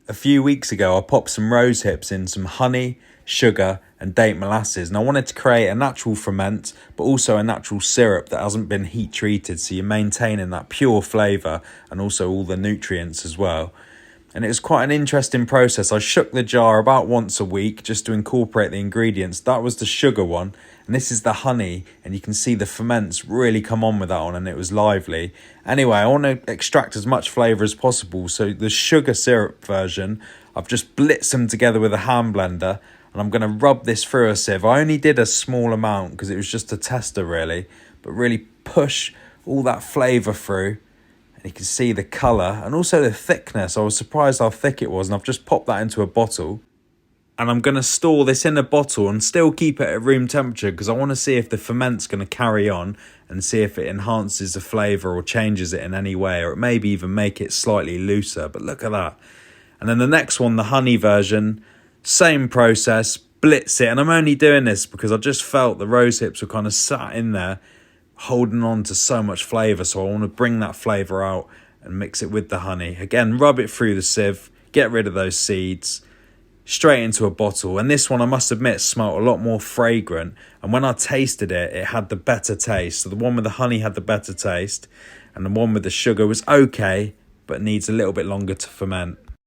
A few weeks ago, I popped some Rosehips in some honey, sugar and date molasses, and I wanted to create a natural ferment but also a natural syrup that hasn't been heat treated, so you're maintaining that pure flavour and also all the nutrients as well. And it was quite an interesting process. I shook the jar about once a week just to incorporate the ingredients. That was the sugar one, and this is the honey, and you can see the ferments really come on with that one, and it was lively. Anyway, I want to extract as much flavour as possible, so the sugar syrup version, I've just blitzed them together with a hand blender, and I'm going to rub this through a sieve. I only did a small amount because it was just a tester really, but really push all that flavour through. And you can see the colour and also the thickness. I was surprised how thick it was, and I've just popped that into a bottle. And I'm going to store this in a bottle and still keep it at room temperature because I want to see if the ferment's going to carry on and see if it enhances the flavour or changes it in any way, or it maybe even make it slightly looser. But look at that. And then the next one, the honey version, same process, blitz it. And I'm only doing this because I just felt the Rosehips were kind of sat in there holding on to so much flavour, so I want to bring that flavour out and mix it with the honey. Again, rub it through the sieve, get rid of those seeds, straight into a bottle. And this one, I must admit, smelled a lot more fragrant, and when I tasted it, it had the better taste. So the one with the honey had the better taste, and the one with the sugar was okay, but needs a little bit longer to ferment.